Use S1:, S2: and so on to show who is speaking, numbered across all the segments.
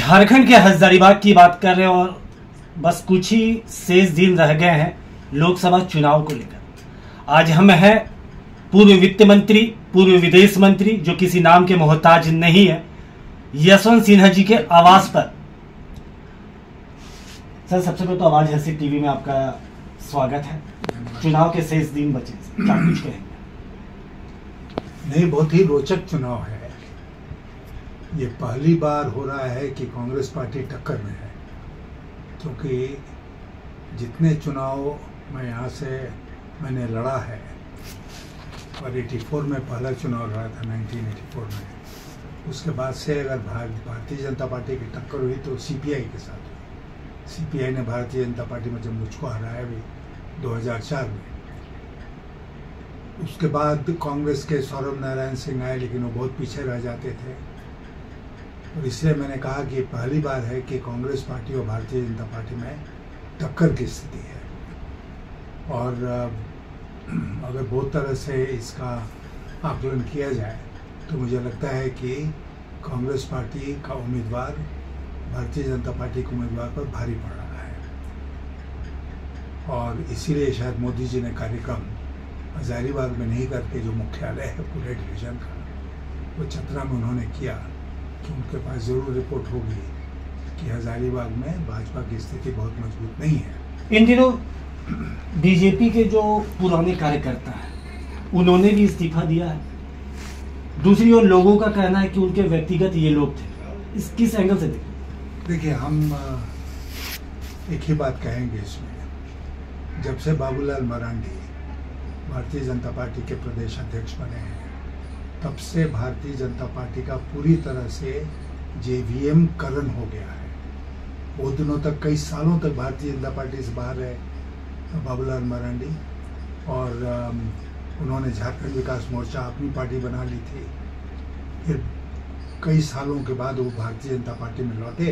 S1: झारखंड के हजारीबाग की बात कर रहे हैं और बस कुछ ही शेष दिन रह गए हैं लोकसभा चुनाव को लेकर। आज हम हैं पूर्व वित्त मंत्री, पूर्व विदेश मंत्री, जो किसी नाम के मोहताज नहीं है, यशवंत सिन्हा जी के आवास पर। सर, सबसे पहले तो आवाज हंसी टीवी में आपका स्वागत है। चुनाव के शेष दिन बचे, क्या कुछ कहेंगे?
S2: नहीं, बहुत ही रोचक चुनाव है। ये पहली बार हो रहा है कि कांग्रेस पार्टी टक्कर में है, क्योंकि जितने चुनाव मैं यहाँ से मैंने लड़ा है, और 84 में पहला चुनाव लड़ा था, 1984 में, उसके बाद से अगर भारतीय जनता पार्टी की टक्कर हुई तो सीपीआई के साथ हुई। सीपीआई ने भारतीय जनता पार्टी में जब मुझको हराया भी 2004 में। उसके बाद कांग्रेस के सौरभ नारायण सिंह आए, लेकिन वो बहुत पीछे रह जाते थे, और इसलिए मैंने कहा कि पहली बार है कि कांग्रेस पार्टी और भारतीय जनता पार्टी में टक्कर की स्थिति है। और अगर बहुत तरह से इसका आकलन किया जाए तो मुझे लगता है कि कांग्रेस पार्टी का उम्मीदवार भारतीय जनता पार्टी के उम्मीदवार पर भारी पड़ रहा है, और इसीलिए शायद मोदी जी ने कार्यक्रम हजारीबाग में नहीं करके जो मुख्यालय है पूरे डिवीजन का, वो चतरा में उन्होंने किया, कि उनके पास जरूर रिपोर्ट होगी कि हजारीबाग में भाजपा की स्थिति बहुत मजबूत नहीं है।
S1: इन दिनों बीजेपी के जो पुराने कार्यकर्ता हैं उन्होंने भी इस्तीफा दिया है। दूसरी ओर लोगों का कहना है कि उनके व्यक्तिगत ये लोग थे। इस किस एंगल से
S2: देखिए, हम एक ही बात कहेंगे इसमें, जब से बाबूलाल मरांडी भारतीय जनता पार्टी के प्रदेश अध्यक्ष बने हैं, तब से भारतीय जनता पार्टी का पूरी तरह से जेवीएम करण हो गया है। वो दिनों तक, कई सालों तक भारतीय जनता पार्टी से बाहर रहे बाबूलाल मरांडी, और उन्होंने झारखंड विकास मोर्चा अपनी पार्टी बना ली थी। फिर कई सालों के बाद वो भारतीय जनता पार्टी में लौटे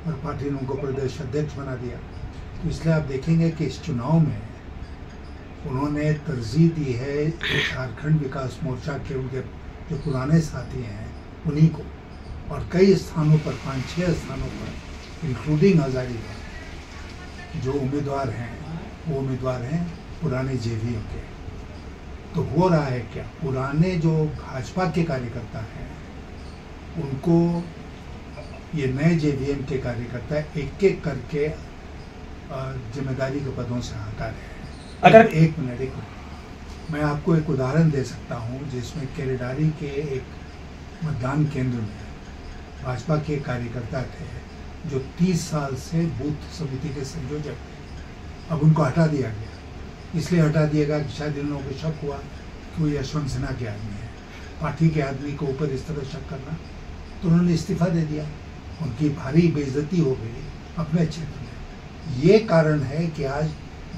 S2: और पार्टी ने उनको प्रदेश अध्यक्ष बना दिया। तो इसलिए आप देखेंगे कि इस चुनाव में उन्होंने तरजीह दी है झारखंड विकास मोर्चा के उनके जो पुराने साथी हैं उन्हीं को, और कई स्थानों पर, 5-6 स्थानों पर, इंक्लूडिंग हजारीबाग, जो उम्मीदवार हैं वो उम्मीदवार हैं पुराने जेवीएम के। तो हो रहा है क्या, पुराने जो भाजपा के कार्यकर्ता हैं उनको ये नए जेवीएम के कार्यकर्ता एक एक करके जिम्मेदारी के पदों से हटा रहे हैं। अगर एक मिनट, मैं आपको एक उदाहरण दे सकता हूं, जिसमें केरेडारी के एक मतदान केंद्र में भाजपा के कार्यकर्ता थे जो 30 साल से बूथ समिति के संयोजक थे। अब उनको हटा दिया गया। इसलिए हटा दिया गया कि शायद इन लोगों को शक हुआ कि वो यशवंत सिन्हा के आदमी है। पार्टी के आदमी के ऊपर इस तरह शक करना, तो उन्होंने इस्तीफा दे दिया। उनकी भारी बेइज्जती हो गई अपने क्षेत्र में। ये कारण है कि आज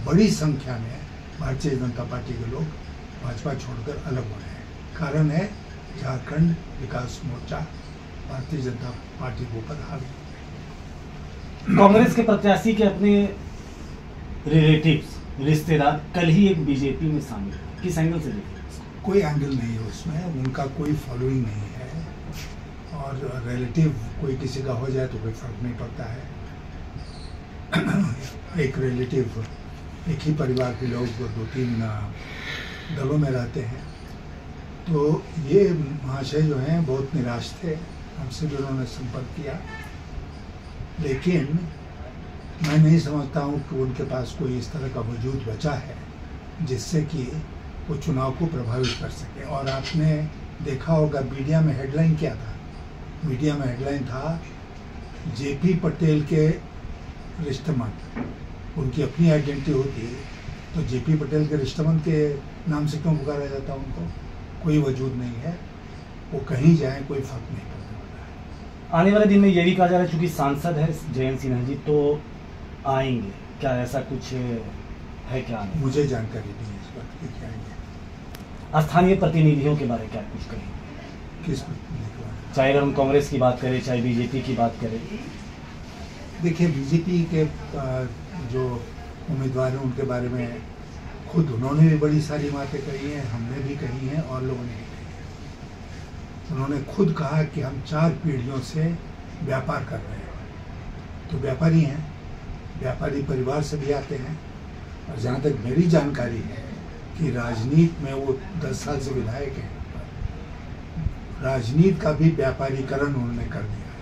S2: बड़ी संख्या में भारतीय जनता पार्टी के लोग भाजपा छोड़कर अलग हो रहे हैं। कारण है झारखंड विकास मोर्चा भारतीय जनता पार्टी के ऊपर हावी।
S1: कांग्रेस के प्रत्याशी के अपने रिलेटिव्स, रिश्तेदार कल ही एक बीजेपी में शामिल है। किस एंगल से देखिए?
S2: कोई एंगल नहीं है उसमें, उनका कोई फॉलोइंग नहीं है, और रिलेटिव कोई किसी का हो जाए तो कोई फर्क नहीं पड़ता है। एक रिलेटिव, एक ही परिवार के लोग 2-3 दलों में रहते हैं। तो ये महाशय जो हैं बहुत निराश थे, हमसे भी उन्होंने संपर्क किया, लेकिन मैं नहीं समझता हूँ कि उनके पास कोई इस तरह का वजूद बचा है जिससे कि वो चुनाव को प्रभावित कर सके। और आपने देखा होगा मीडिया में हेडलाइन क्या था? मीडिया में हेडलाइन था, जेपी पटेल के रिश्तेमंद। उनकी अपनी आइडेंटिटी होती है, तो जेपी पटेल के रिश्तेमंद के नाम से क्यों पुकारा जाता? उनको कोई वजूद नहीं है, वो कहीं जाए कोई फर्क नहीं पड़ने वाला है।
S1: आने वाले दिन में ये भी कहा जा रहा है चूंकि सांसद है जयंत सिन्हा जी, तो आएंगे क्या? ऐसा कुछ है क्या?
S2: मुझे जानकारी नहीं है इस बात की क्या आएंगे।
S1: स्थानीय प्रतिनिधियों के बारे में क्या कुछ कहेंगे?
S2: किस प्रतिनिधि?
S1: चाहे अगर हम कांग्रेस की बात करें, चाहे बीजेपी की बात करें।
S2: देखिए, बीजेपी के जो उम्मीदवार हैं उनके बारे में खुद उन्होंने भी बड़ी सारी बातें कही हैं, हमने भी कही हैं और लोगों ने भी कही हैं। उन्होंने खुद कहा कि हम 4 पीढ़ियों से व्यापार कर रहे हैं। तो व्यापारी हैं, व्यापारी परिवार से भी आते हैं। और जहाँ तक मेरी जानकारी है कि राजनीति में वो 10 साल से विधायक हैं, राजनीति का भी व्यापारीकरण उन्होंने कर दिया है।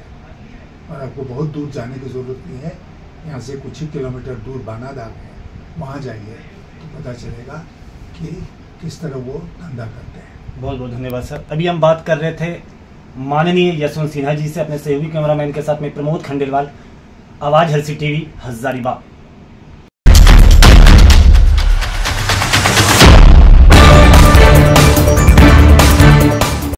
S2: और आपको बहुत दूर जाने की ज़रूरत नहीं है, यहाँ से कुछ ही किलोमीटर दूर बानादाग है, वहाँ जाइए तो पता चलेगा कि किस तरह वो धंधा करते हैं।
S1: बहुत बहुत धन्यवाद सर। अभी हम बात कर रहे थे माननीय यशवंत सिन्हा जी से, अपने सहयोगी कैमरामैन के साथ में प्रमोद खंडेलवाल, आवाज हर्षी टीवी, हजारीबाग।